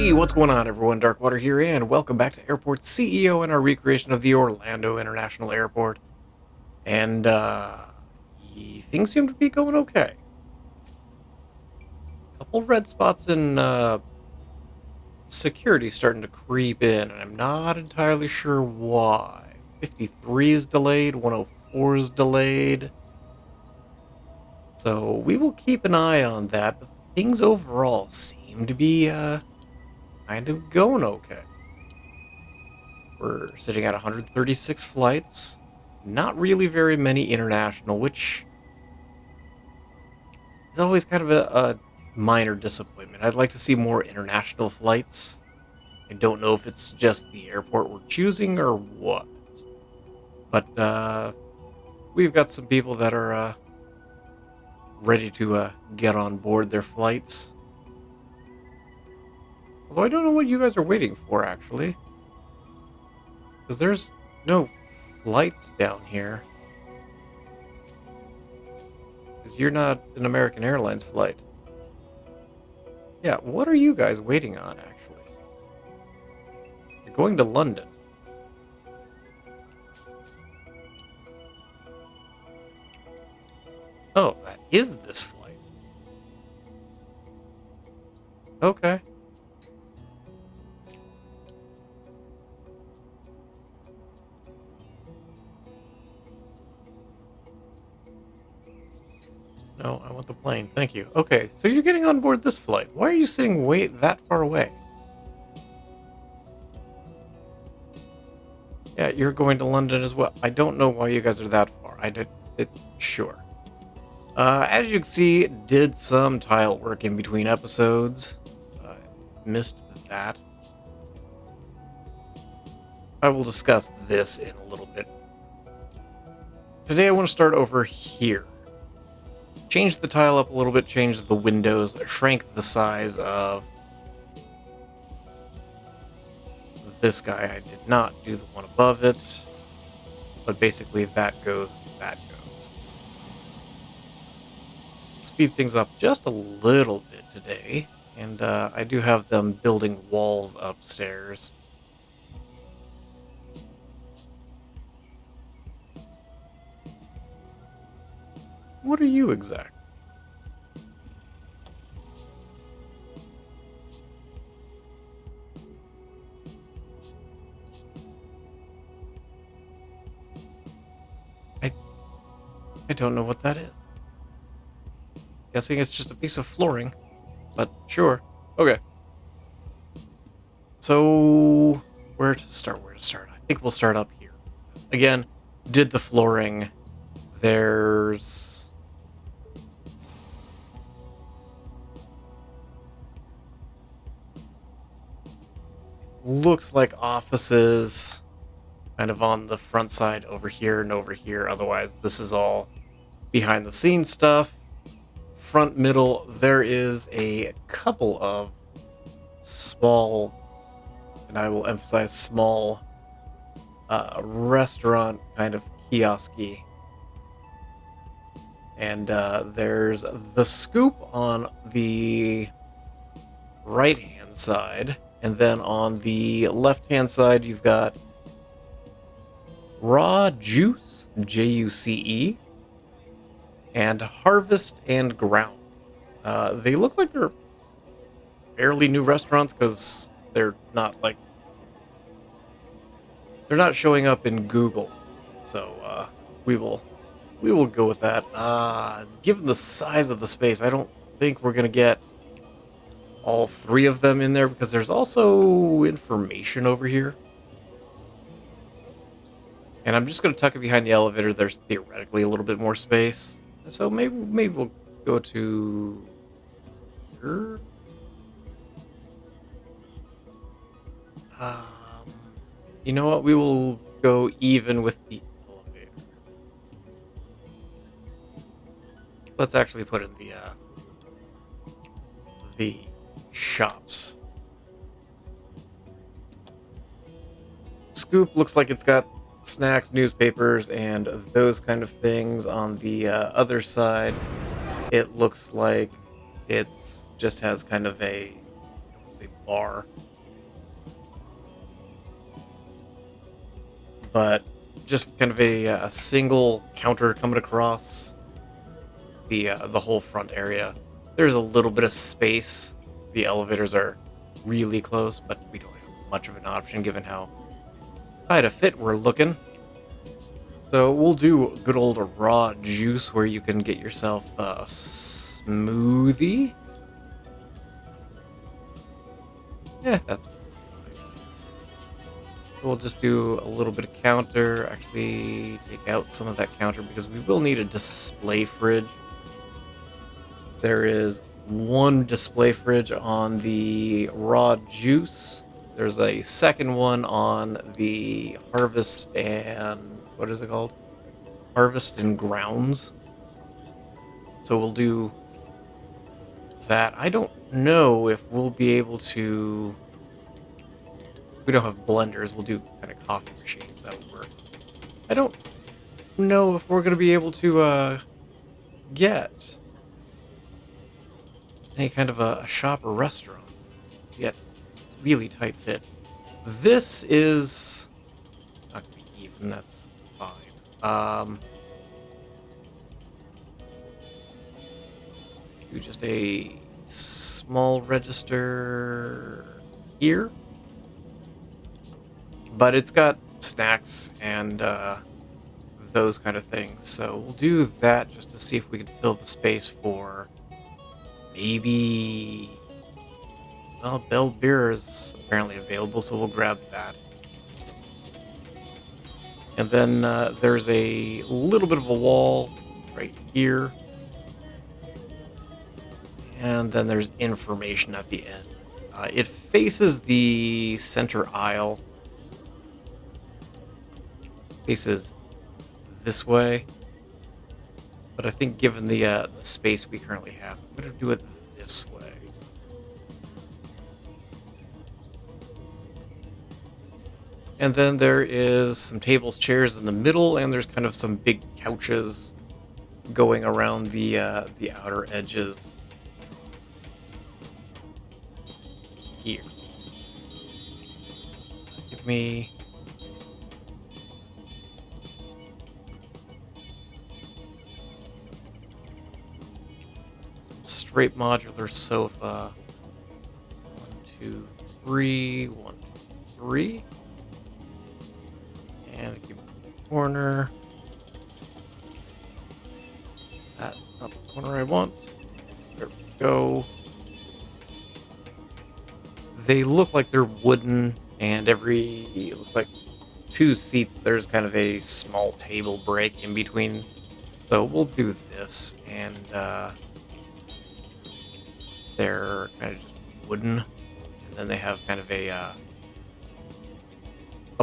Hey, what's going on, everyone? Darkwater here, and welcome back to Airport CEO and our recreation of the Orlando International Airport. And, things seem to be going okay. Couple red spots in, security starting to creep in, and I'm not entirely sure why. 53 is delayed, 104 is delayed. So we will keep an eye on that, but things overall seem to be, kind of going okay. We're sitting at 136 flights. Not really very many international, which is always kind of a minor disappointment. I'd like to see more international flights. I don't know if it's just the airport we're choosing or what. But we've got some people that are ready to get on board their flights. Although I don't know what you guys are waiting for, actually. Because there's no flights down here. Because you're not an American Airlines flight. Yeah, what are you guys waiting on, actually? You're going to London. Oh, that is this flight. Okay. No, I want the plane. Thank you. Okay, so you're getting on board this flight. Why are you sitting that far away? Yeah, you're going to London as well. I don't know why you guys are that far. Sure. As you can see, did some tile work in between episodes. Missed that. I will discuss this in a little bit. Today I want to start over here. Change the tile up a little bit, change the windows, shrank the size of this guy. I did not do the one above it, but basically that goes, that goes. Speed things up just a little bit today, and I do have them building walls upstairs. What are you exactly? I don't know what that is. Guessing it's just a piece of flooring, but sure. Okay. So, where to start? I think we'll start up here. Again, did the flooring. There's... looks like offices kind of on the front side over here and over here. Otherwise, this is all behind the scenes stuff. Front, middle, there is a couple of small, and I will emphasize small, restaurant kind of kiosky. And there's the Scoop on the right-hand side. And then on the left-hand side, you've got Raw Juice, Juce, and Harvest and Ground. They look like they're fairly new restaurants because they're not showing up in Google. So we will go with that. Given the size of the space, I don't think we're gonna get all three of them in there because there's also information over here. And I'm just going to tuck it behind the elevator. There's theoretically a little bit more space. So maybe we'll go to here. You know what? We will go even with the elevator. Let's actually put in the shops. Scoop looks like it's got snacks, newspapers, and those kind of things. On the other side, it looks like it's just has kind of a, I don't want to say bar. But just kind of a single counter coming across the whole front area. There's a little bit of space. The elevators are really close, but we don't have much of an option given how tight a fit we're looking. So we'll do good old raw juice where you can get yourself a smoothie. Yeah, that's fine. We'll just do a little bit of counter. Actually, take out some of that counter because we will need a display fridge. There is one display fridge on the raw juice. There's a second one on the harvest and what is it called? Harvest and grounds. So we'll do that. I don't know if we'll be able to. We don't have blenders. We'll do kind of coffee machines. That would work. I don't know if we're going to be able to get any kind of a shop or restaurant. Yet, really tight fit. This is not going to be even. That's fine. Do just a small register here. But it's got snacks and those kind of things. So we'll do that just to see if we can fill the space for maybe. Well, Bell Beer is apparently available, so we'll grab that. And then there's a little bit of a wall right here. And then there's information at the end. It faces the center aisle. Faces this way. But I think given the space we currently have, I'm going to do it this way. And then there is some tables, chairs in the middle, and there's kind of some big couches going around the outer edges here. Give me some straight modular sofa. 1, 2, 3, 1, 2, 3. And give me the corner. That's not the corner I want. There we go. They look like they're wooden, and it looks like 2 seats, there's kind of a small table break in between. So we'll do this, and they're kind of just wooden, and then they have kind of a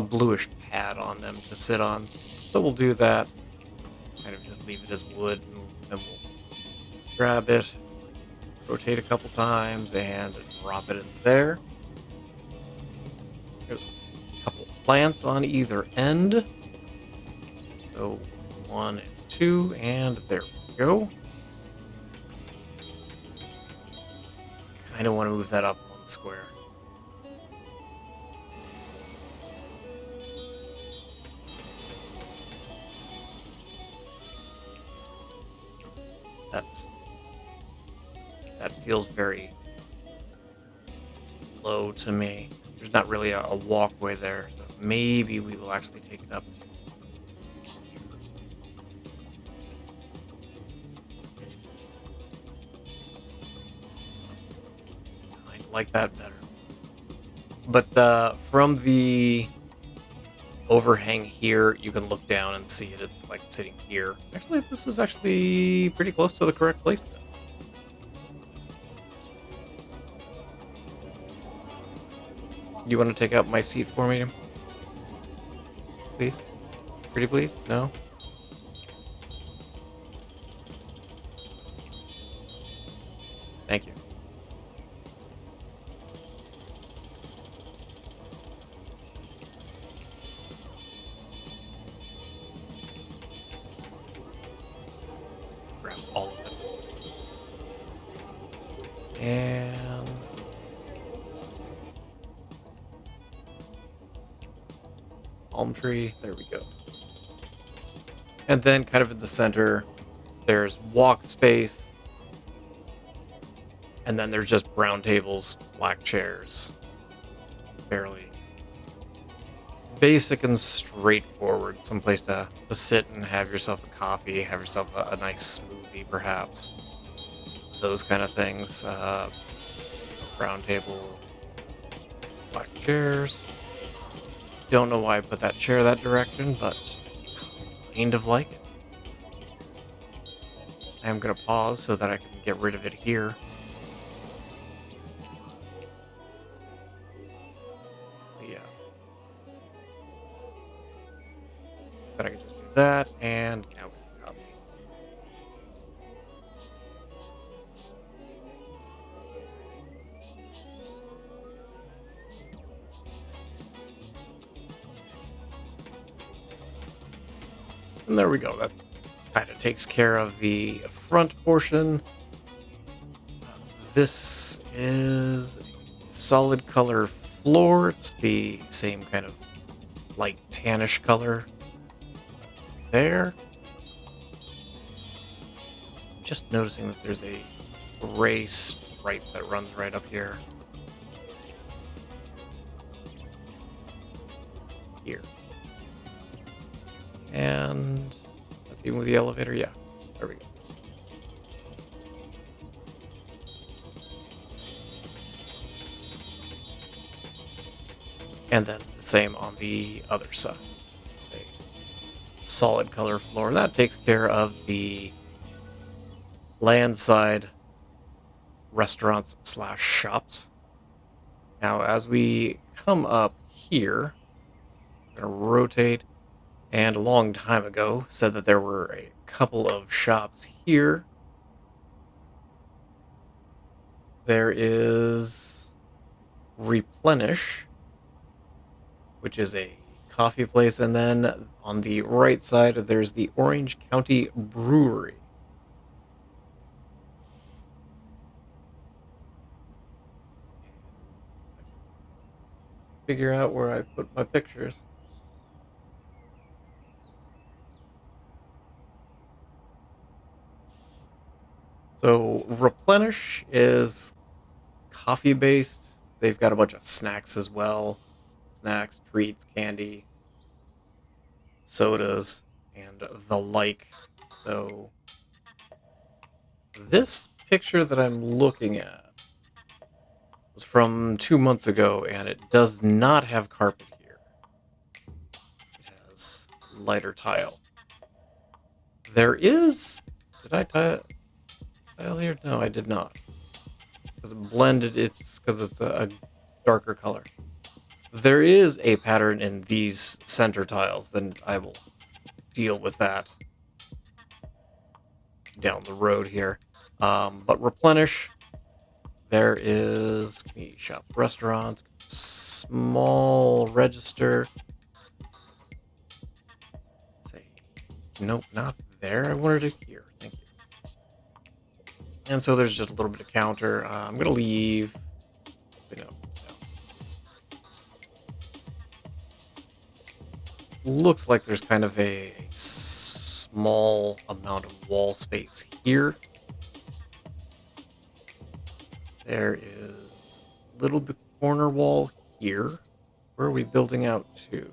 bluish pad on them to sit on. So we'll do that. Kind of just leave it as wood, and then we'll grab it, rotate a couple times, and drop it in there. There's a couple plants on either end. So 1 and 2, and there we go. I don't want to move that up 1 square. That feels very low to me. There's not really a walkway there, so maybe we will actually take it up. I like that better. But from the overhang here, you can look down and see it. It's like sitting here. Actually, this is actually pretty close to the correct place then. You want to take out my seat for me? Please? Pretty please? No? Thank you. Grab all of it. And palm tree. There we go. And then kind of in the center, there's walk space. And then there's just brown tables, black chairs. Fairly basic and straightforward. Someplace to sit and have yourself a coffee, have yourself a nice smoothie, perhaps. Those kind of things. Brown table, black chairs. Don't know why I put that chair that direction, but kind of like it. I am going to pause so that I can get rid of it here. Yeah. Then I can just do that, and now we can copy. And there we go. That kind of takes care of the front portion. This is a solid color floor. It's the same kind of light tannish color there. Just noticing that there's a gray stripe that runs right up here. Here. And that's even with the elevator. Yeah, there we go. And then the same on the other side. A solid color floor. And that takes care of the landside restaurants / shops. Now, as we come up here, I'm going to rotate. And a long time ago said that there were a couple of shops here. There is Replenish, which is a coffee place, and then on the right side there's the Orange County Brewery. Figure out where I put my pictures. So Replenish is coffee based. They've got a bunch of snacks as well. Snacks, treats, candy, sodas, and the like. So this picture that I'm looking at was from 2 months ago, and it does not have carpet here. It has lighter tile. There is... Did I tile here? No, I did not. Because it blended, it's because it's a darker color. There is a pattern in these center tiles, then I will deal with that down the road here. But Replenish, there is shop, restaurants, small register. Say, nope, not there. I wanted it here. Thank you. And so there's just a little bit of counter. I'm going to leave. No. Looks like there's kind of a small amount of wall space here. There is a little bit corner wall here. Where are we building out to?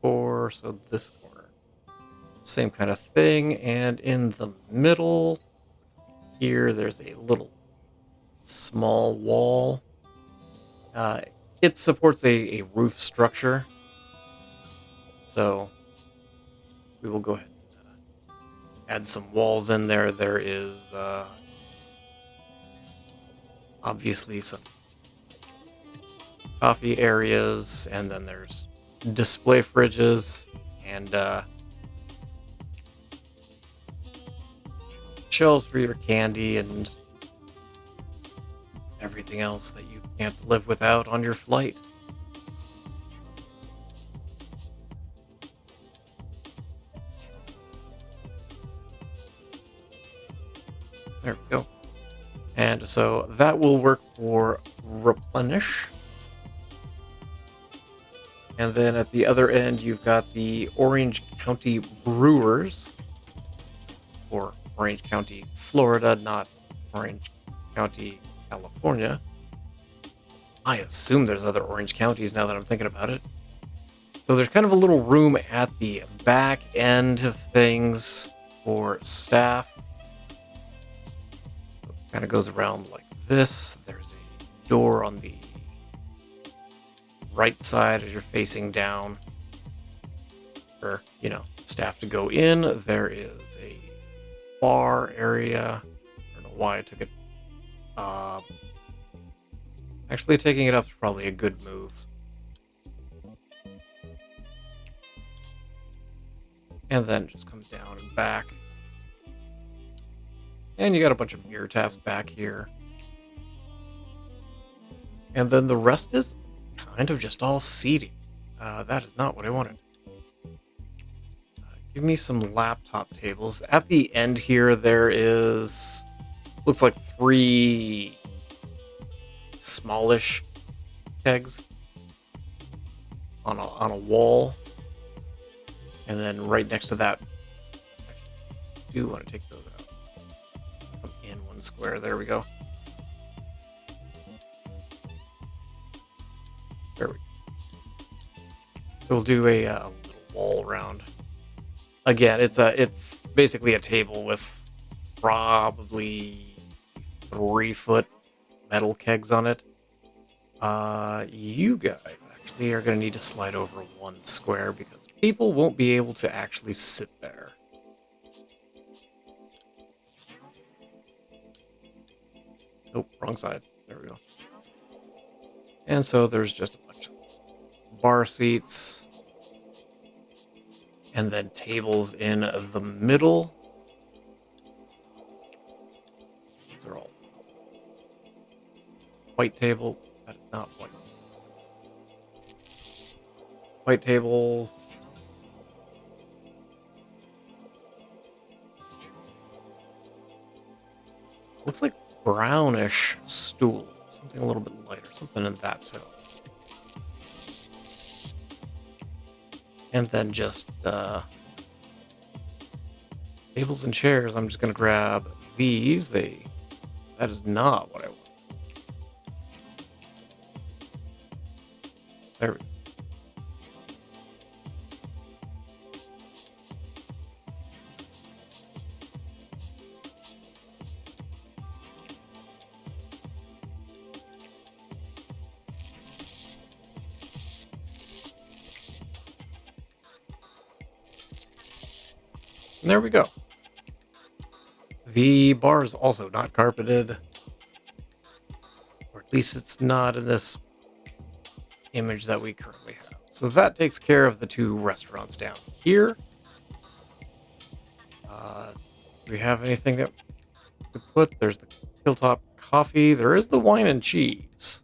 So this corner. Same kind of thing. And in the middle here, there's a little small wall. It supports a roof structure. So we will go ahead and add some walls in there. There is obviously some coffee areas, and then there's display fridges and shelves for your candy and everything else that you can't live without on your flight. There we go. And so that will work for Replenish. And then at the other end, you've got the Orange County Brewers, or Orange County, Florida, not Orange County, California. I assume there's other Orange counties now that I'm thinking about it. So there's kind of a little room at the back end of things for staff. So it kind of goes around like this. There's a door on the right side as you're facing down for, staff to go in. There is a bar area. I don't know why I took it. Actually, taking it up is probably a good move. And then it just comes down and back. And you got a bunch of beer taps back here. And then the rest is kind of just all seating. That is not what I wanted. Give me some laptop tables. At the end here, there is... looks like 3 smallish kegs on a wall. And then right next to that, I do want to take those out. Come in 1 square. There we go. There we go. So we'll do a little wall around. Again, it's basically a table with probably 3-foot metal kegs on it. You guys actually are going to need to slide over 1 square because people won't be able to actually sit there. Oh, wrong side. There we go. And so there's just a bunch of bar seats. And then tables in the middle. These are all white table. That is not white. White tables. Looks like brownish stool. Something a little bit lighter. Something in that tone. And then just tables and chairs. I'm just going to grab these. That is not what I want. There we go. And there we go. The bar is also not carpeted. Or at least it's not in this image that we currently have. So that takes care of the 2 restaurants down here. Do we have anything that we put? There's the Hilltop Coffee. There is the wine and cheese.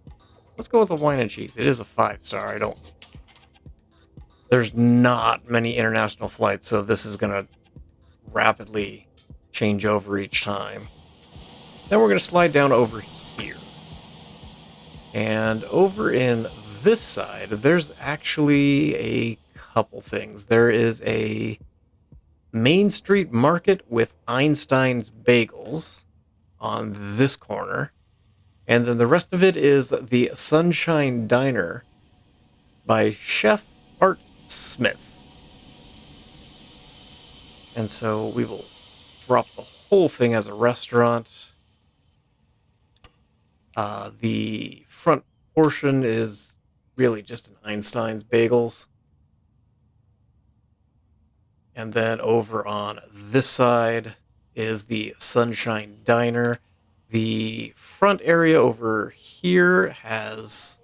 Let's go with the wine and cheese. It is a 5-star. There's not many international flights, so this is going to rapidly change over each time. Then we're going to slide down over here. And over in this side, there's actually a couple things. There is a Main Street Market with Einstein's Bagels on this corner. And then the rest of it is the Sunshine Diner by Chef Art Smith. And so we will drop the whole thing as a restaurant. The front portion is really just an Einstein's Bagels. And then over on this side is the Sunshine Diner. The front area over here has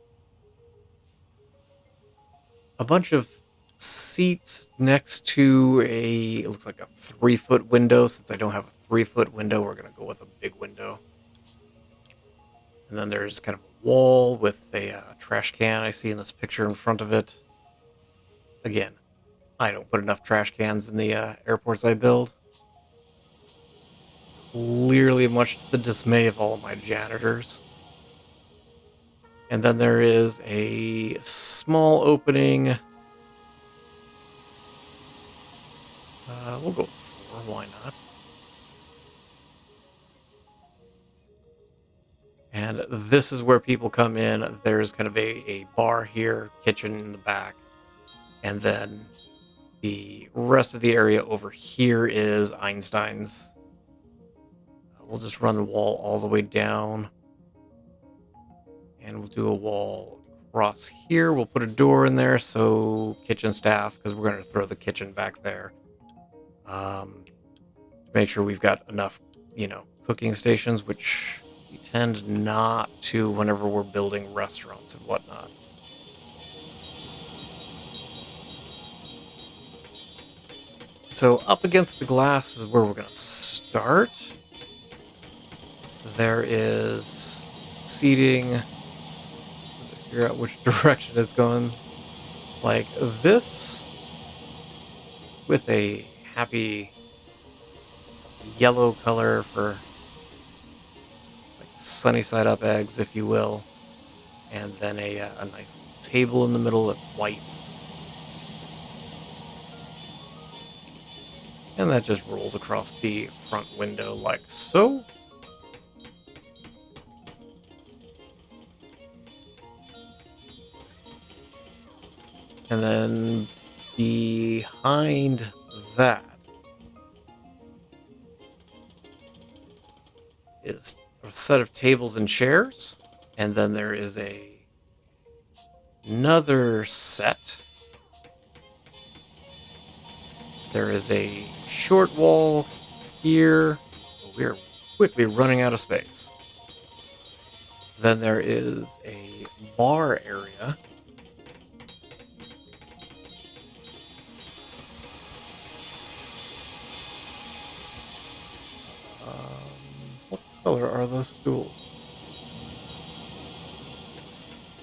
a bunch of seats next to it looks like a 3-foot window. Since I don't have a 3-foot window, we're going to go with a big window. And then there's kind of a wall with a trash can I see in this picture in front of it. Again, I don't put enough trash cans in the airports I build. Clearly much to the dismay of all of my janitors. And then there is a small opening We'll go 4, why not? And this is where people come in. There's kind of a bar here, kitchen in the back. And then the rest of the area over here is Einstein's. We'll just run the wall all the way down. And we'll do a wall across here. We'll put a door in there, so kitchen staff, because we're going to throw the kitchen back there. To make sure we've got enough, cooking stations, which we tend not to whenever we're building restaurants and whatnot. So up against the glass is where we're going to start. There is seating. Let's figure out which direction it's going. Like this, with a happy yellow color for like sunny side up eggs, if you will, and then a nice table in the middle that's white. And that just rolls across the front window like so. And then behind that is a set of tables and chairs. And then there is another set. There is a short wall here. We're quickly running out of space. Then there is a bar area. What color are those stools?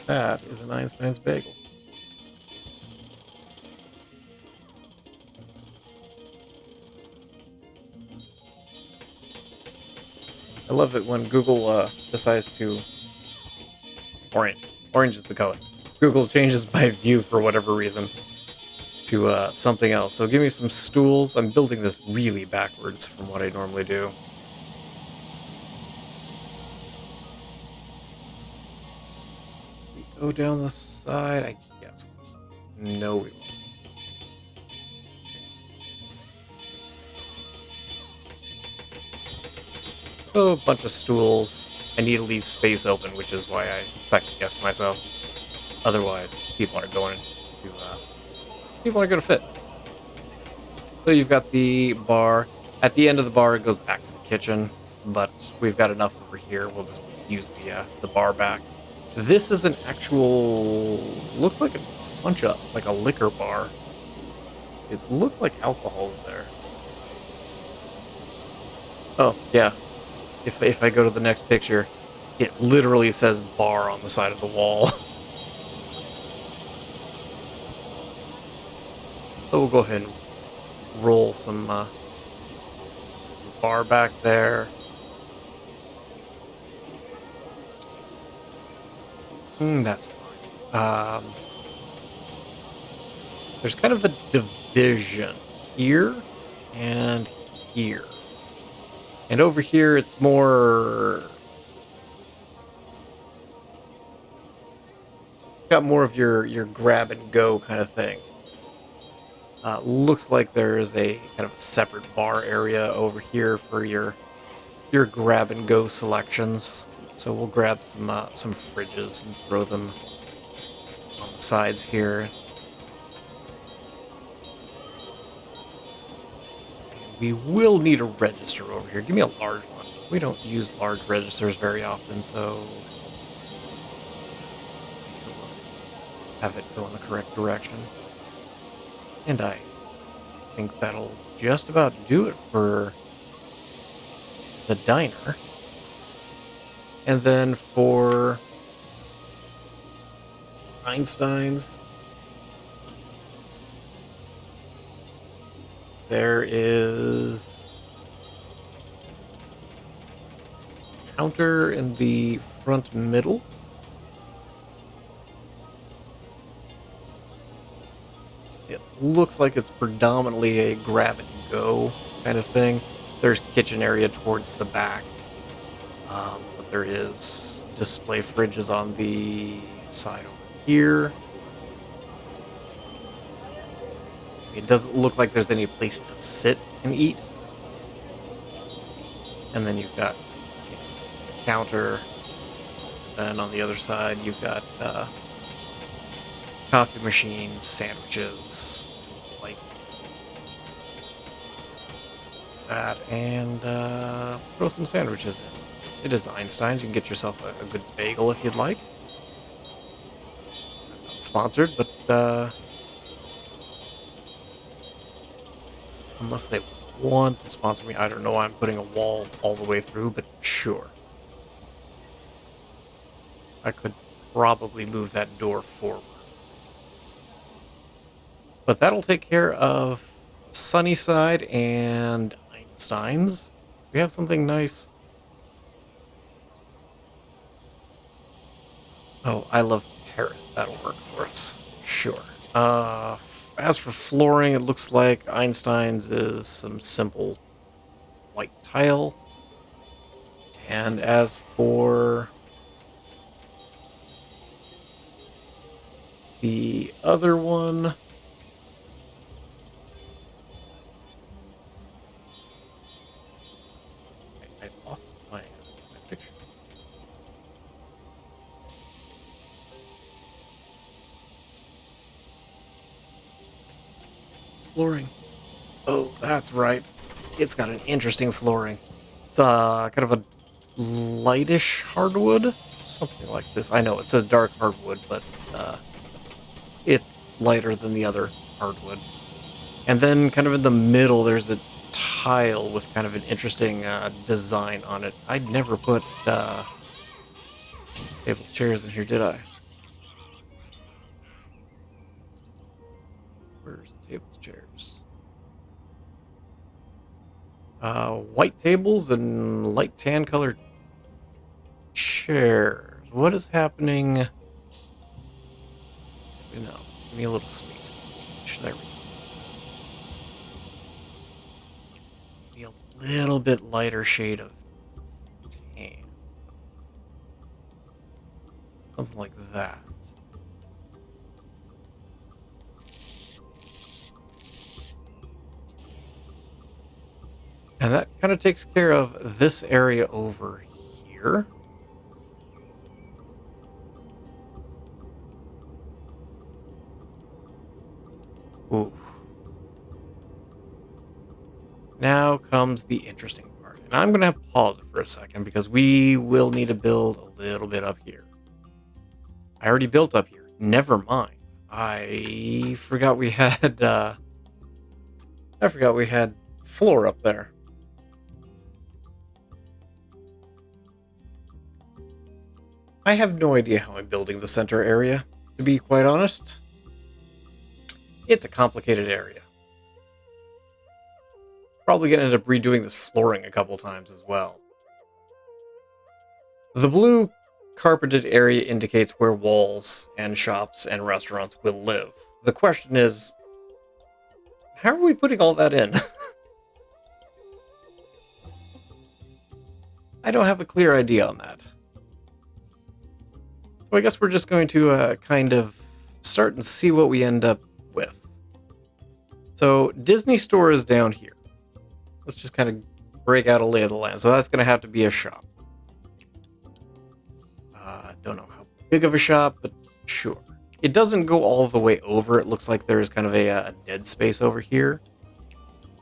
That is an Einstein's bagel. I love it when Google decides to... Orange. Orange is the color. Google changes my view for whatever reason to something else. So give me some stools. I'm building this really backwards from what I normally do. We go down the side, I guess. No, we won't. Oh, a bunch of stools. I need to leave space open, which is why I second-guessed myself. Otherwise, people aren't going to fit. So you've got the bar. At the end of the bar, it goes back to the kitchen, but we've got enough over here. We'll just use the bar back. This is an actual... looks like a bunch of... like a liquor bar. It looks like alcohol's there. Oh, yeah. If I go to the next picture, it literally says bar on the side of the wall. So we'll go ahead and roll some bar back there. That's fine. There's kind of a division here and here. And over here, it's more... got more of your grab and go kind of thing. Looks like there is a kind of a separate bar area over here for your grab and go selections. So we'll grab some fridges and throw them on the sides here. We will need a register over here. Give me a large one. We don't use large registers very often, so have it go in the correct direction. And I think that'll just about do it for the diner. And then for Einstein's, there is a counter in the front middle. It looks like it's predominantly a grab and go kind of thing. There's kitchen area towards the back, but there is display fridges on the side over here. It doesn't look like there's any place to sit and eat. And then you've got a counter. And on the other side, you've got coffee machines, sandwiches, like that, and throw some sandwiches in. It is Einstein's. You can get yourself a good bagel if you'd like. Not sponsored, but unless they want to sponsor me, I don't know why I'm putting a wall all the way through, but sure. I could probably move that door forward. But that'll take care of Sunnyside and Einstein's. We have something nice. Oh, I love Paris. That'll work for us. Sure. As for flooring, it looks like Einstein's is some simple white tile. And as for the other one, I lost my picture. Flooring. Oh, that's right. It's got an interesting flooring. It's kind of a lightish hardwood, something like this. I know it says dark hardwood, but it's lighter than the other hardwood. And then kind of in the middle, there's a tile with kind of an interesting design on it. I never put tables, chairs in here, did I? Where's the tables, chairs? White tables and light tan colored chairs. What is happening? No, give me a little space. There we go. Be a little bit lighter shade of tan. Something like that. And that kind of takes care of this area over here. Ooh. Now comes the interesting part. And I'm going to have to pause it for a second because we will need to build a little bit up here. I already built up here. Never mind. I forgot we had floor up there. I have no idea how I'm building the center area, to be quite honest. It's a complicated area. Probably going to end up redoing this flooring a couple times as well. The blue carpeted area indicates where walls and shops and restaurants will live. The question is, how are we putting all that in? I don't have a clear idea on that. So I guess we're just going to kind of start and see what we end up with. So Disney Store is down here. Let's just kind of break out a lay of the land. So that's going to have to be a shop. Don't know how big of a shop, but sure. It doesn't go all the way over. It looks like there's kind of a dead space over here.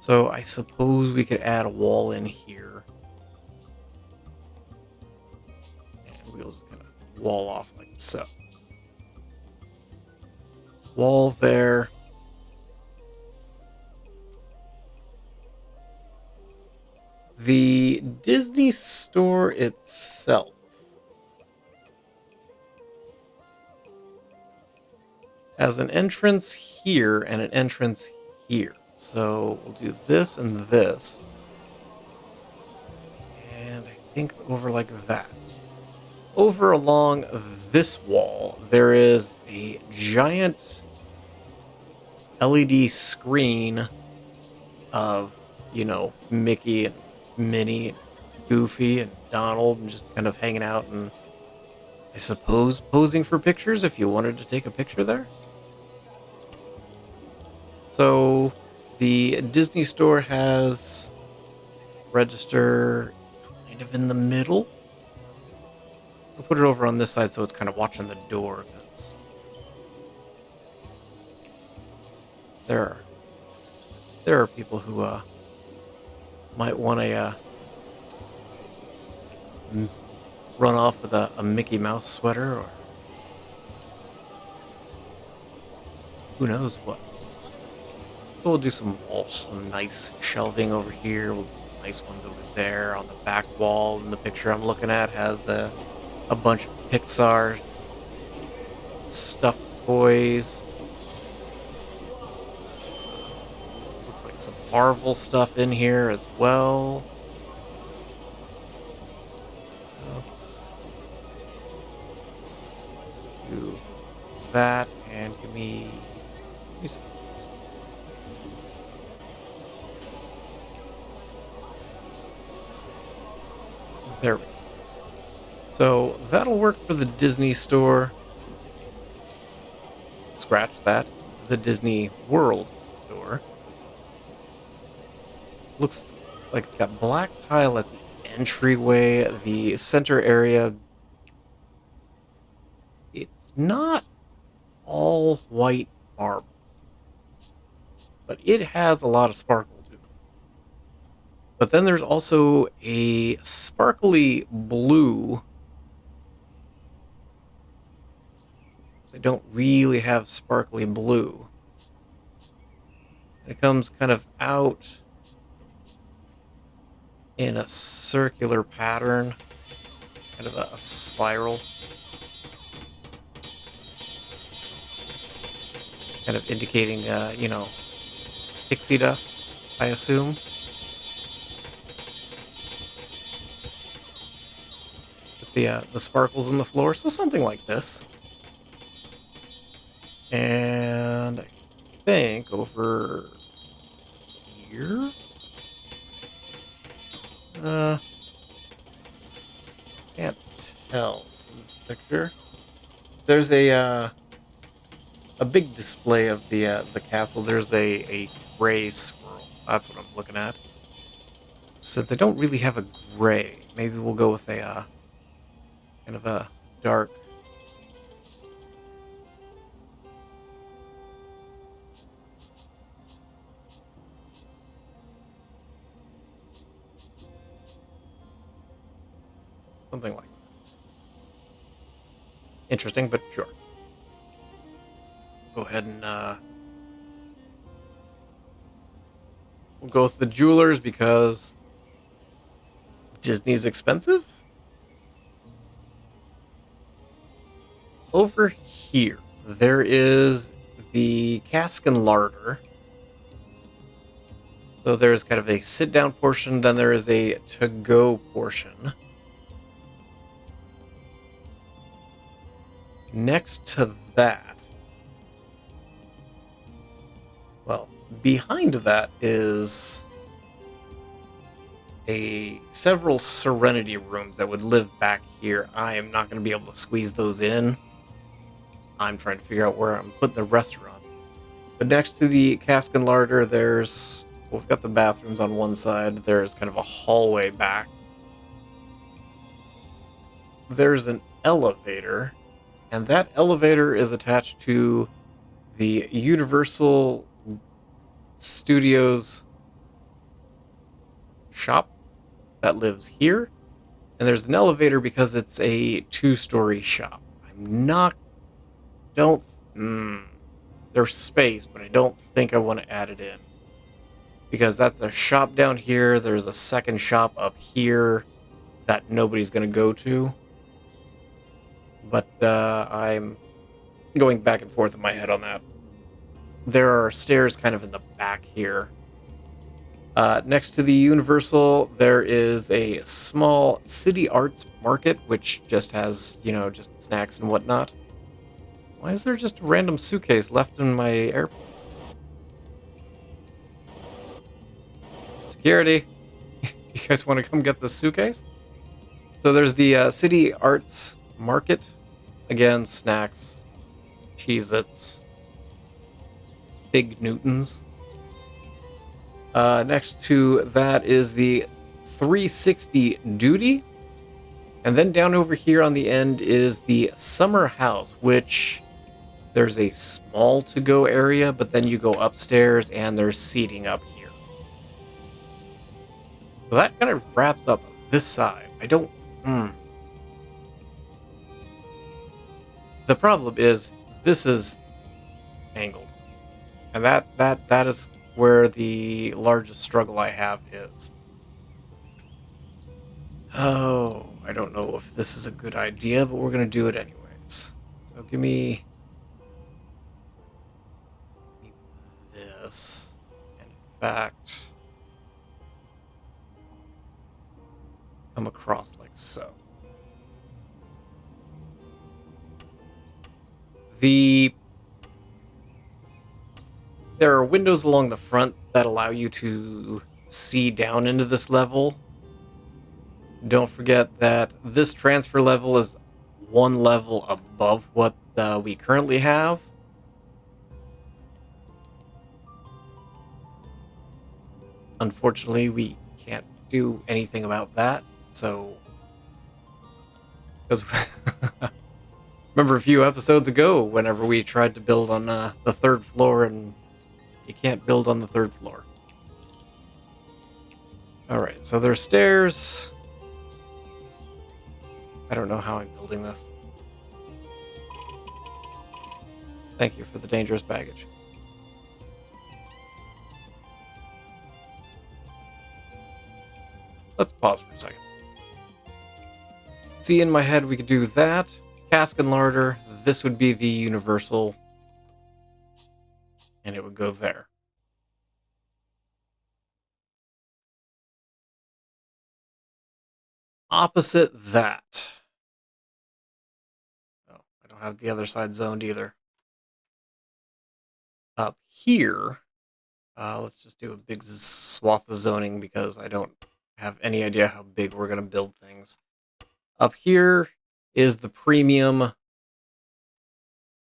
So I suppose we could add a wall in here. And we'll just kind of wall off like so. Wall there. The Disney Store itself has an entrance here and an entrance here. So we'll do this and this. And I think over like that. Over along this wall, there is a giant LED screen of, Mickey and Minnie and Goofy and Donald and just kind of hanging out and I suppose posing for pictures if you wanted to take a picture there. So the Disney store has register kind of in the middle. I'll put it over on this side so it's kind of watching the door because there are people who might want to run off with a Mickey Mouse sweater or who knows what. We'll do some nice shelving over here. We'll do some nice ones over there. On the back wall in the picture I'm looking at has a bunch of Pixar stuffed toys. Looks like some Marvel stuff in here as well. Let's do that and give me some. There we go. So that'll work for the Disney store. Scratch that. The Disney World store. Looks like it's got black tile at the entryway. The center area, it's not all white marble, but it has a lot of sparkle to it. But then there's also a sparkly blue. They don't really have sparkly blue. It comes kind of out in a circular pattern, kind of a spiral. Kind of indicating, pixie dust, I assume. With the sparkles in the floor, so something like this. And I think over here, can't tell from this picture. There's a big display of the castle. There's a gray squirrel. That's what I'm looking at. Since I don't really have a gray, maybe we'll go with a kind of a dark. Something like that. Interesting, but sure. Go ahead and we'll go with the jewelers because Disney's expensive. Over here, there is the cask and larder. So there's kind of a sit-down portion, then there is a to-go portion. Next to that, well, behind that is several Serenity rooms that would live back here. I am not going to be able to squeeze those in. I'm trying to figure out where I'm putting the restaurant. But next to the cask and larder, we've got the bathrooms on one side. There's kind of a hallway back. There's an elevator, and that elevator is attached to the Universal Studios shop that lives here. And there's an elevator because it's a 2-story shop. There's space, but I don't think I want to add it in. Because that's a shop down here. There's a second shop up here that nobody's going to go to. But I'm going back and forth in my head on that. There are stairs kind of in the back here. Next to the Universal, there is a small city arts market, which just has, just snacks and whatnot. Why is there just a random suitcase left in my airplane? Security, you guys want to come get this suitcase? So there's the City Arts Market. Again, snacks, Cheez-Its, Big Newtons. Next to that is the 360 Duty. And then down over here on the end is the Summer House, which there's a small to-go area, but then you go upstairs and there's seating up here. So that kind of wraps up this side. I don't... The problem is, this is angled. And that is where the largest struggle I have is. Oh, I don't know if this is a good idea, but we're going to do it anyways. So give me this. And in fact, come across like so. There are windows along the front that allow you to see down into this level. Don't forget that this transfer level is one level above what we currently have. Unfortunately, we can't do anything about that. So, because remember a few episodes ago, whenever we tried to build on the third floor, and you can't build on the third floor. All right, so there's stairs. I don't know how I'm building this. Thank you for the dangerous baggage. Let's pause for a second. See, in my head, we could do that. Cask and larder. This would be the universal. And it would go there. Opposite that. Oh, I don't have the other side zoned either. Up here, let's just do a big swath of zoning because I don't have any idea how big we're going to build things. Up here is the premium. I'm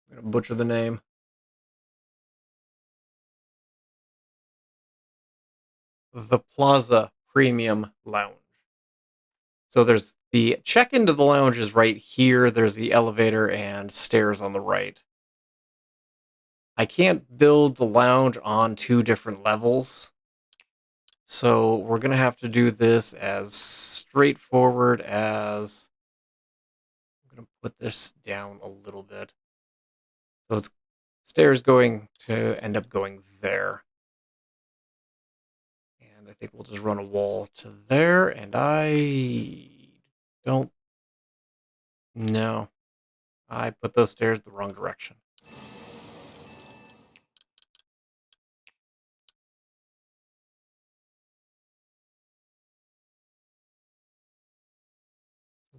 going to butcher the name. The Plaza Premium Lounge. So there's the check-in to the lounge is right here. There's the elevator and stairs on the right. I can't build the lounge on 2 different levels. So we're going to have to do this as straightforward as... I'm going to put this down a little bit. So it's stairs going to end up going there. And I think we'll just run a wall to there. And I don't... No. I put those stairs the wrong direction.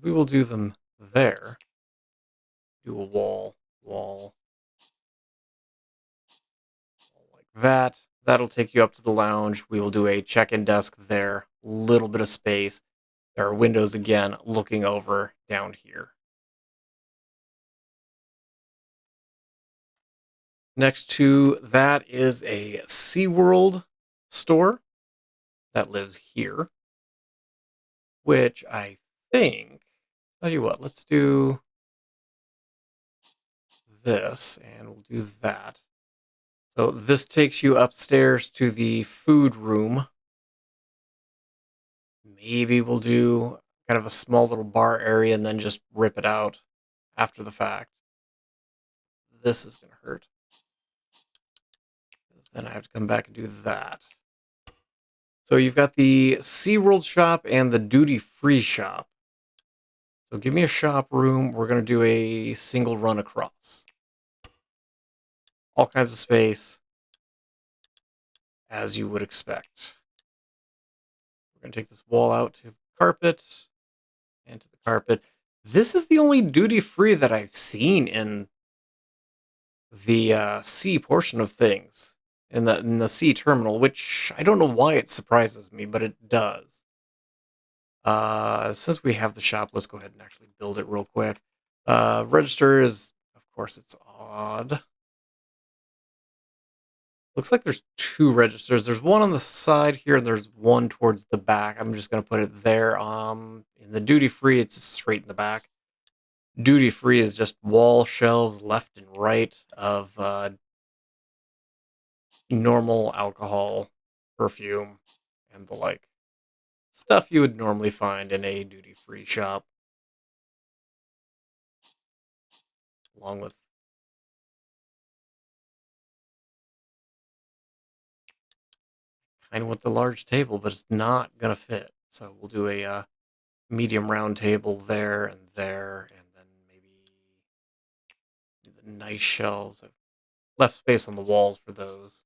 We will do them there. Do a wall like that. That'll take you up to the lounge. We will do a check-in desk there. Little bit of space. There are windows again looking over down here. Next to that is a SeaWorld store that lives here, which I think, tell you what, let's do this and we'll do that. So this takes you upstairs to the food room. Maybe we'll do kind of a small little bar area and then just rip it out after the fact. This is going to hurt. Then I have to come back and do that. So you've got the SeaWorld shop and the duty-free shop. So give me a shop room. We're going to do a single run across. All kinds of space, as you would expect. We're going to take this wall out to the carpet and to the carpet. This is the only duty-free that I've seen in the C portion of things. in the C terminal, which I don't know why it surprises me, but it does. Since we have the shop, let's go ahead and actually build it real quick. Register is, of course, it's odd. Looks like there's two registers. There's one on the side here, and there's one towards the back. I'm just gonna put it there. In the duty free, it's straight in the back. Duty free is just wall shelves left and right of normal alcohol, perfume, and the like. Stuff you would normally find in a duty free shop. Along with kind of with the large table, but it's not going to fit. So we'll do a medium round table there, and then maybe the nice shelves. I've left space on the walls for those.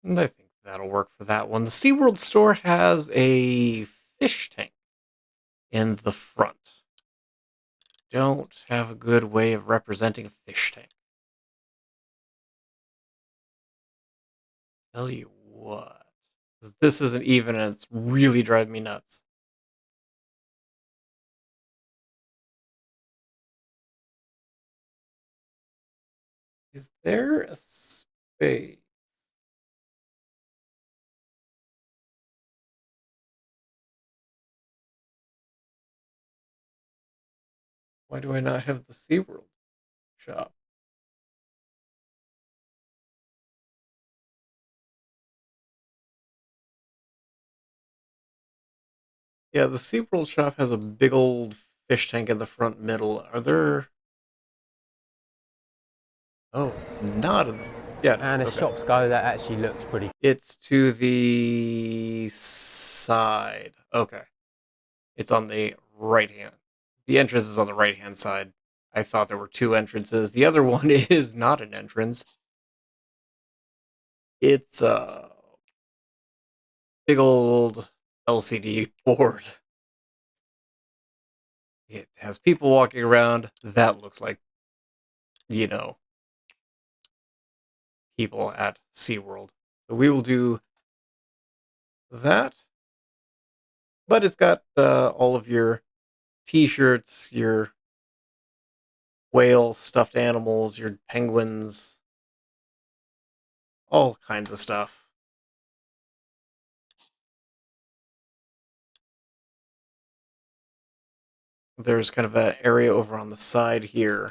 And I think that'll work for that one. The SeaWorld store has a fish tank in the front. Don't have a good way of representing a fish tank. Tell you what, this isn't even, and it's really driving me nuts. Is there a space? Why do I not have the SeaWorld shop? Yeah, the SeaWorld shop has a big old fish tank in the front middle. Are there... Oh, not in the... Yeah, it is. And as Okay. shops go, that actually looks pretty. It's to the side. Okay. It's on the right hand. The entrance is on the right hand side. I thought there were two entrances. The other one is not an entrance. It's a big old LCD board. It has people walking around. That looks like, you know, people at SeaWorld. So we will do that. But it's got all of your t-shirts, your whale stuffed animals, your penguins, all kinds of stuff. There's kind of an area over on the side here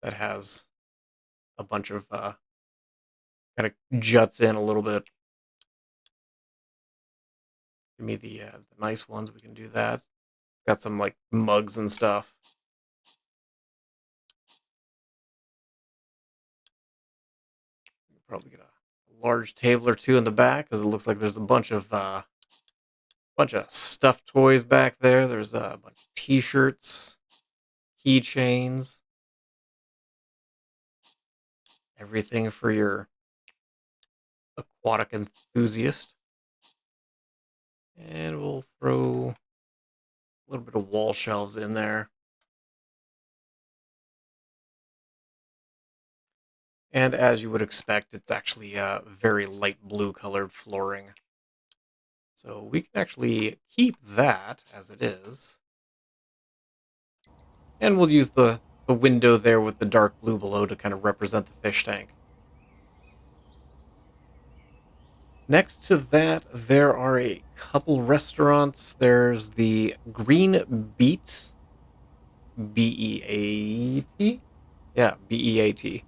that has a bunch of kind of juts in a little bit. Give me the nice ones. We can do that. Got some like mugs and stuff. Probably get a large table or two in the back because it looks like there's a bunch of stuffed toys back there. There's a bunch of t-shirts, keychains, everything for your aquatic enthusiast. And we'll throw a little bit of wall shelves in there. And as you would expect, it's actually very light blue colored flooring. So we can actually keep that as it is. And we'll use the window there with the dark blue below to kind of represent the fish tank. Next to that, there are a couple restaurants. There's the Green Beat, Beat. Yeah, Beat.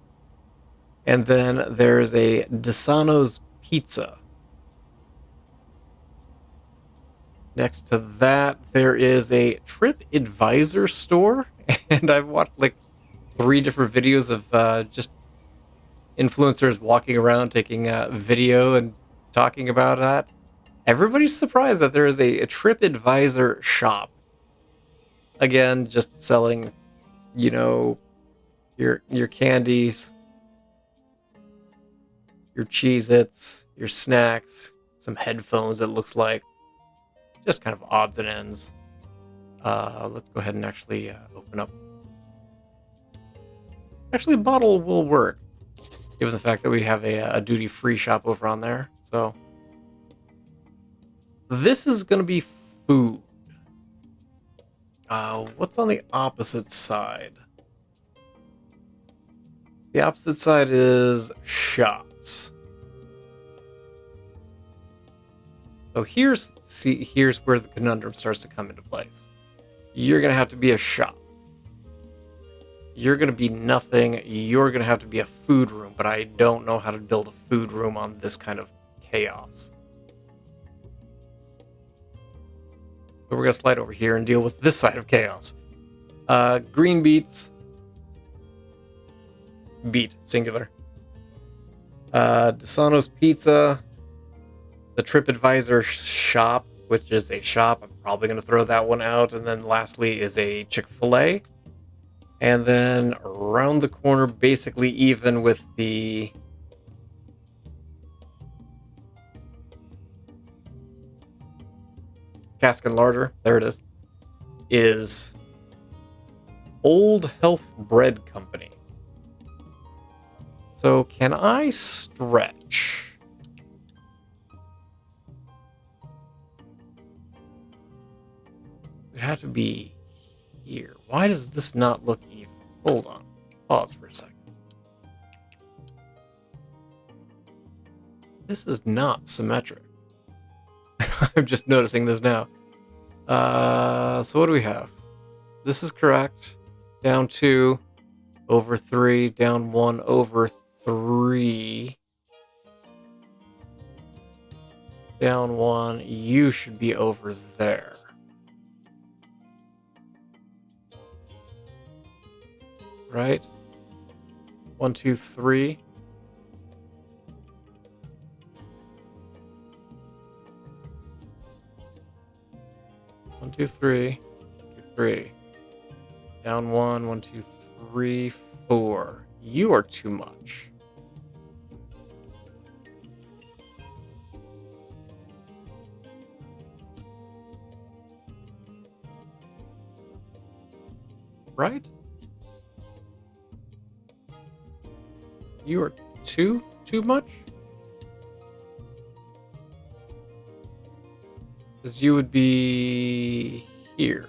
And then there's a Desano's Pizza. Next to that, there is a Trip Advisor store. And I've watched like 3 different videos of just influencers walking around taking video and talking about that. Everybody's surprised that there is a Trip Advisor shop. Again, just selling, you know, your candies. your Cheez-Its, your snacks, some headphones, it looks like. Just kind of odds and ends. Let's go ahead and actually open up. Actually, bottle will work, given the fact that we have a duty-free shop over on there. So this is going to be food. What's on the opposite side? The opposite side is shops. So here's where the conundrum starts to come into place. You're going to have to be a shop. You're going to be nothing. You're going to have to be a food room, but I don't know how to build a food room on this kind of chaos. So we're going to slide over here and deal with this side of chaos. Green beets. Beet, singular. Desano's Pizza. The TripAdvisor shop, which is a shop. I'm probably going to throw that one out. And then lastly is a Chick-fil-A. And then around the corner, basically even with the cask and larder, there it is Old Health Bread Company. So can I stretch? It would have to be here. Why does this not look even? Hold on. Pause for a second. This is not symmetric. I'm just noticing this now. So what do we have? This is correct. Down 2 over 3, down 1 over 3. Down 1, you should be over there. Right? 1, 2, 3. One, two, three. 3. Down 1, 1, 2, 3, 4. You are too much. Right? You are too much? Because you would be here.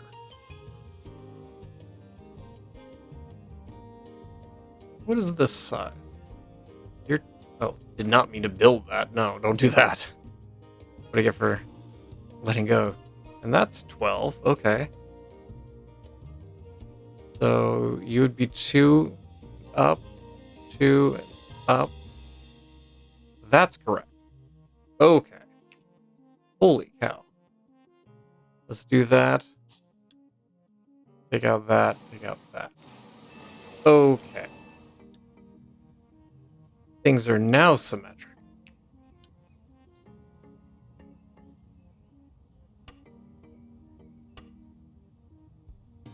What is this size? You're... Oh, did not mean to build that. No, don't do that. What do I get for letting go? And that's 12. Okay. So you would be 2 up. 2 up. That's correct. Okay. Holy cow. Let's do that. Take out that. Take out that. Okay. Things are now symmetric.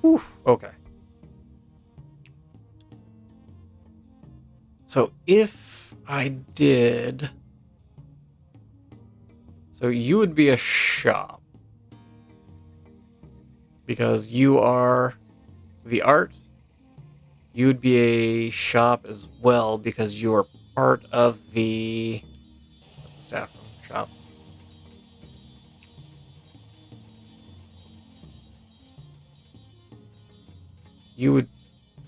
Whew. Okay. So if I did... So you would be a shop. Because you are the art. You would be a shop as well because you are part of the staff room shop. You would...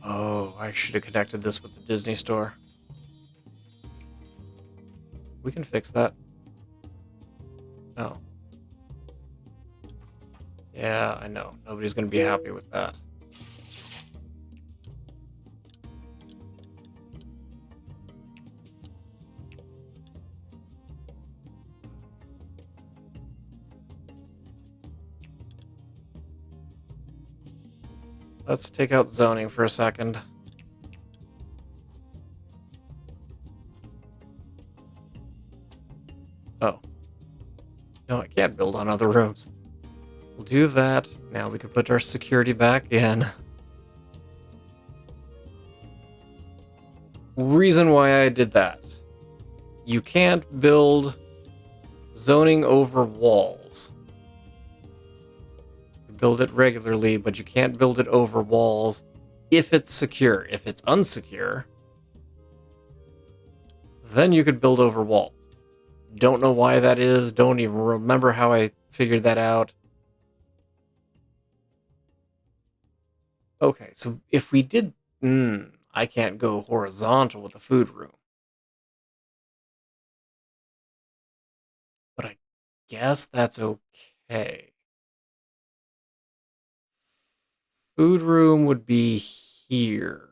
Oh, I should have connected this with the Disney store. We can fix that. Oh. Yeah, I know. Nobody's going to be happy with that. Let's take out zoning for a second. Oh. No, I can't build on other rooms. We'll do that. Now we can put our security back in. Reason why I did that. you can't build zoning over walls. You build it regularly, but you can't build it over walls if it's secure. If it's unsecure, then you could build over walls. Don't know why that is. Don't even remember how I figured that out. Okay, so if we did... I can't go horizontal with the food room. But I guess that's okay. Food room would be here.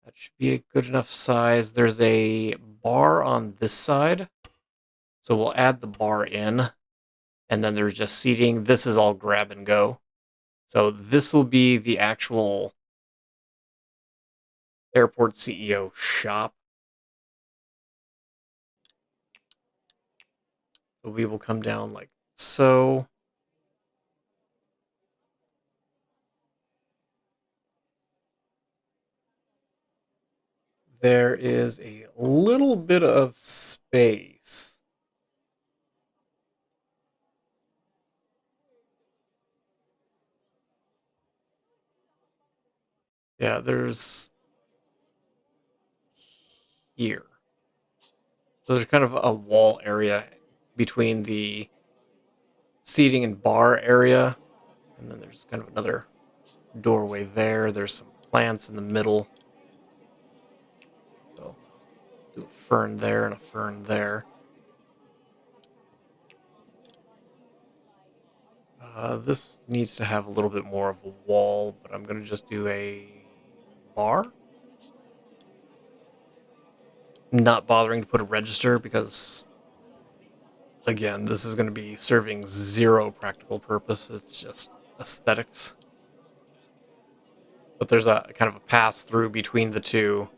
That should be a good enough size. There's a bar on this side. So we'll add the bar in. And then there's just seating. This is all grab and go. So this will be the actual airport CEO shop. So we will come down like so. There is a little bit of space. Yeah, there's here. So there's kind of a wall area between the seating and bar area. And then there's kind of another doorway there. There's some plants in the middle. So do a fern there and a fern there. This needs to have a little bit more of a wall, but I'm going to just do a bar. Not bothering to put a register because, again, this is going to be serving zero practical purpose. It's just aesthetics. But there's a kind of a pass through between the two.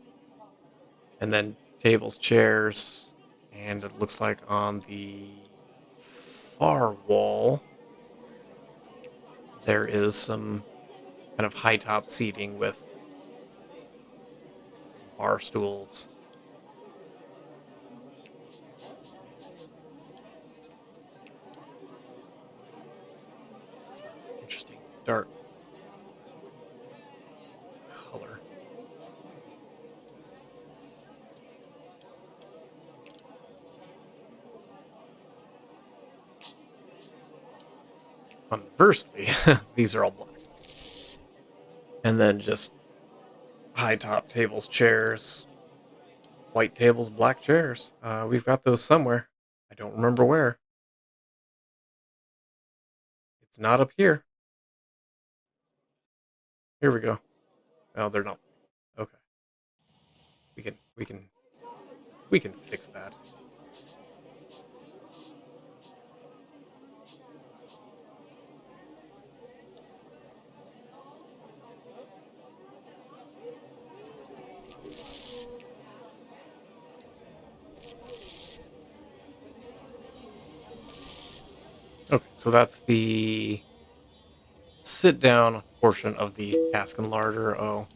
And then tables, chairs, and it looks like on the far wall there is some kind of high top seating with bar stools. Interesting dark color. Conversely, these are all black. And then just high top tables, chairs, white tables, black chairs. We've got those somewhere. I don't remember where. It's not up here. Here we go. Oh, they're not. Okay. We can fix that. Okay, so that's the sit down portion of the cask and larder. Oh.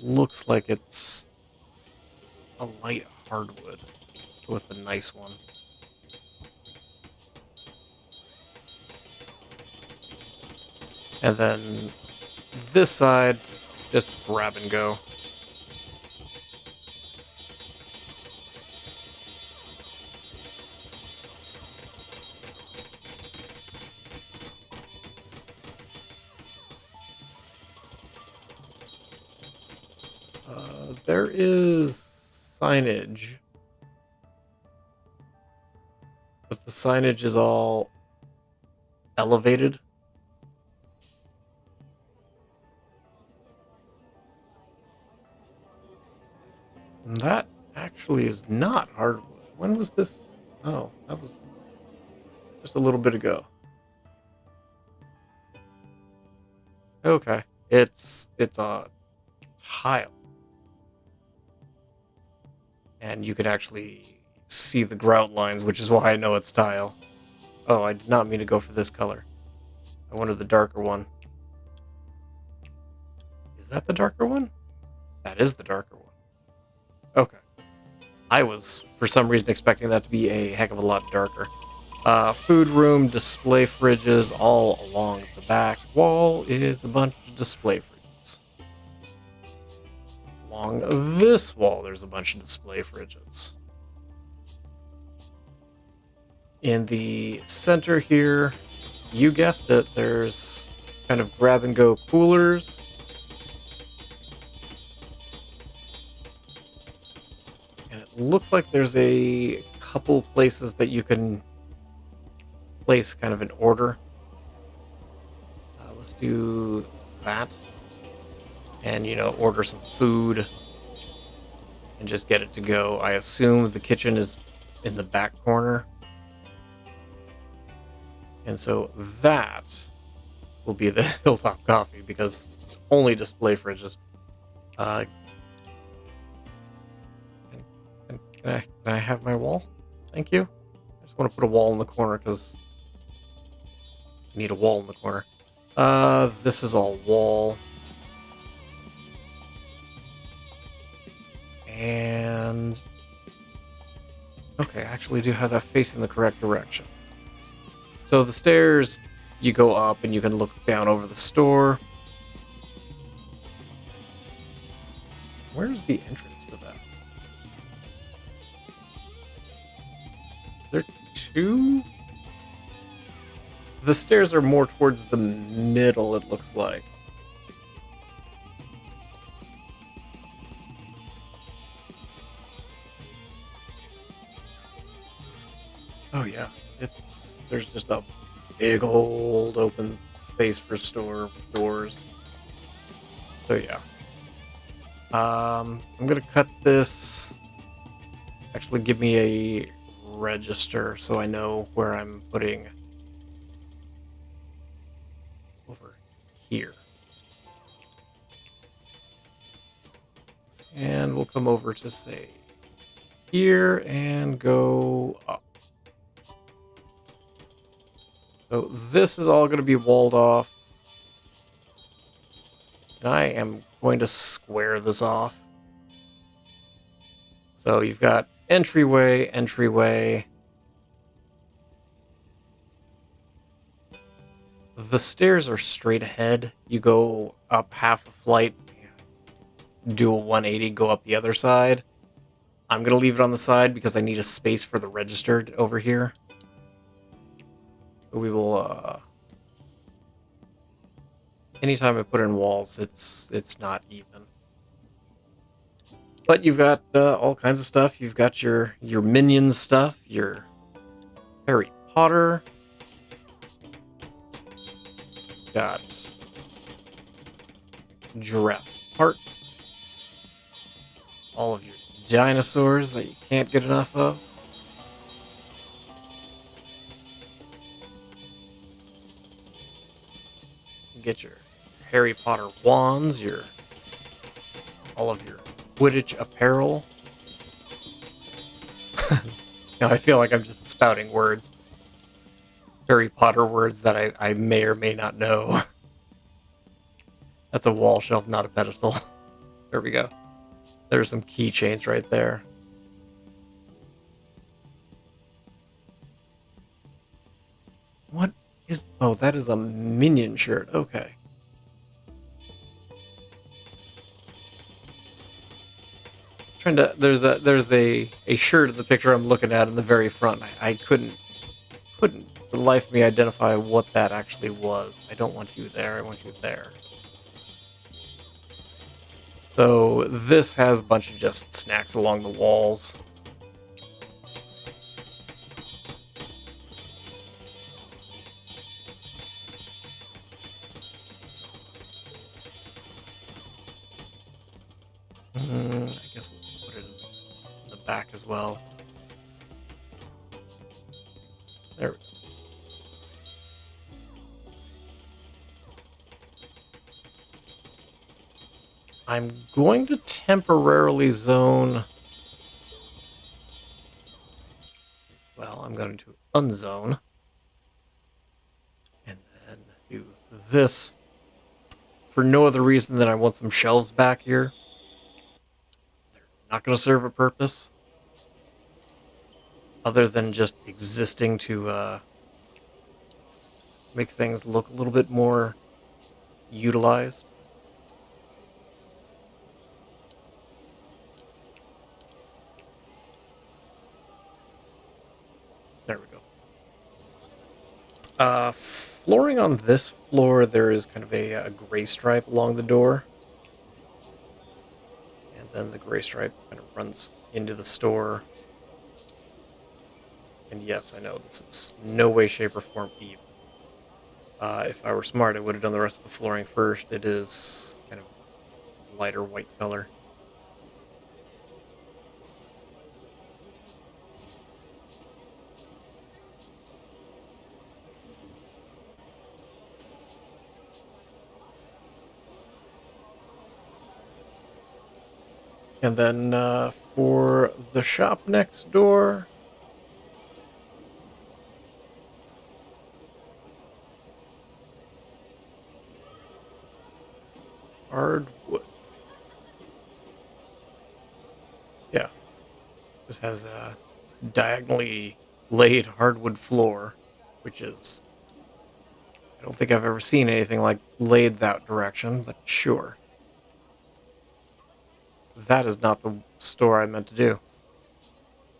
Looks like it's a light hardwood with a nice one. And then this side, just grab and go. There is signage, but the signage is all elevated. And that actually is not hardwood. When was this? Oh, that was just a little bit ago. Okay. It's a tile. And you can actually see the grout lines, which is why I know it's tile. Oh, I did not mean to go for this color. I wanted the darker one. that the darker one? That is the darker one. Okay. I was, for some reason, expecting that to be a heck of a lot darker. Food room, display fridges, all along the back wall is a bunch of display fridges. Along this wall, there's a bunch of display fridges. In the center here, you guessed it, there's kind of grab-and-go coolers. And it looks like there's a couple places that you can place kind of an order. Let's do that. And, order some food and just get it to go. I assume the kitchen is in the back corner. And so that will be the Hilltop Coffee because it's only display fridges. Can I have my wall? Thank you. I just want to put a wall in the corner because I need a wall in the corner. This is all wall. And okay, I actually do have that facing the correct direction. So the stairs, you go up and you can look down over the store. Where's the entrance to that? There two? The stairs are more towards the middle, it looks like. Oh yeah, there's just a big old open space for store doors. So yeah. I'm gonna cut this. Actually, give me a register so I know where I'm putting over here. And we'll come over to say here and go up. So this is all going to be walled off. And I am going to square this off. So you've got entryway, entryway. The stairs are straight ahead. You go up half a flight, do a 180, go up the other side. I'm going to leave it on the side because I need a space for the register over here. We will, anytime I put in walls, it's not even. But you've got all kinds of stuff. You've got your Minions stuff, your Harry Potter. Got Jurassic Park. All of your dinosaurs that you can't get enough of. Get your Harry Potter wands, all of your Quidditch apparel. Now I feel like I'm just spouting words. Harry Potter words that I may or may not know. That's a wall shelf, not a pedestal. There we go. There's some keychains right there. What is... Oh, that is a Minion shirt. Okay. Trying to... There's a shirt in the picture I'm looking at in the very front. I couldn't for the life of me identify what that actually was. I don't want you there. I want you there. So this has a bunch of just snacks along the walls. I guess we'll put it in the back as well. There we go. I'm going to temporarily zone... Well, I'm going to unzone. And then do this for no other reason than I want some shelves back here. They're not going to serve a purpose other than just existing to make things look a little bit more utilized. There we go. Flooring on this floor, there is kind of a gray stripe along the door. And then the gray stripe kind of runs into the store. And yes, I know this is no way, shape, or form even. If I were smart, I would have done the rest of the flooring first. It is kind of lighter white color. And then for the shop next door, hardwood. Yeah, this has a diagonally laid hardwood floor, which is, I don't think I've ever seen anything like laid that direction, but sure. That is not the store I meant to do.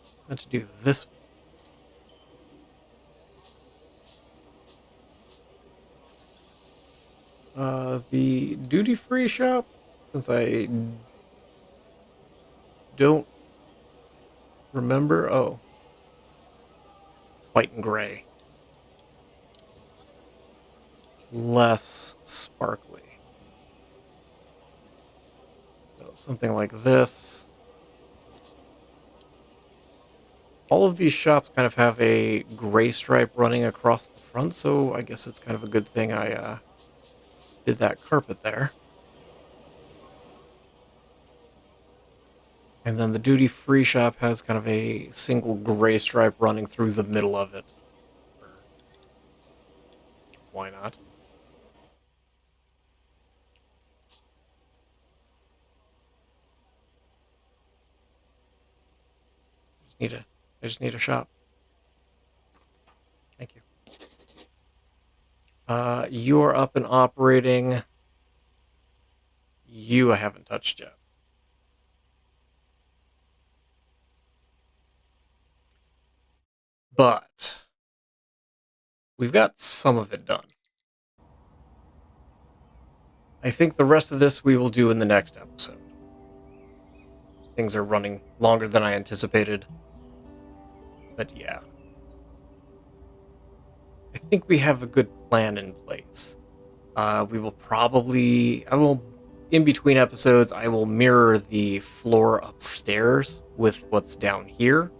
I meant to do this. The duty-free shop, since I don't remember. Oh, it's white and gray. Less sparkly. So something like this. All of these shops kind of have a gray stripe running across the front, so I guess it's kind of a good thing I did that carpet there. And then the duty-free shop has kind of a single gray stripe running through the middle of it. Why not? I just need a shop. Thank you. You are up and operating. You I haven't touched yet. But we've got some of it done. I think the rest of this we will do in the next episode. Things are running longer than I anticipated. But yeah. I think we have a good plan in place. We will probably... in between episodes, I will mirror the floor upstairs with what's down here.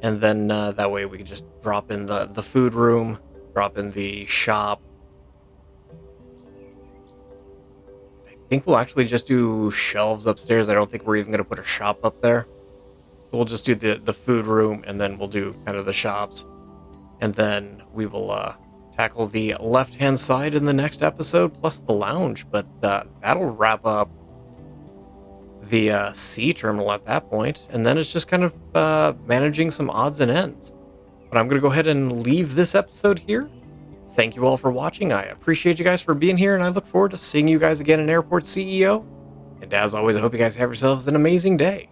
And then that way we can just drop in the food room, drop in the shop. I think we'll actually just do shelves upstairs. I don't think we're even going to put a shop up there. So we'll just do the food room, and then we'll do kind of the shops. And then we will tackle the left-hand side in the next episode, plus the lounge. But that'll wrap up the C terminal at that point. And then it's just kind of managing some odds and ends. But I'm going to go ahead and leave this episode here. Thank you all for watching. I appreciate you guys for being here, and I look forward to seeing you guys again in Airport CEO. And as always, I hope you guys have yourselves an amazing day.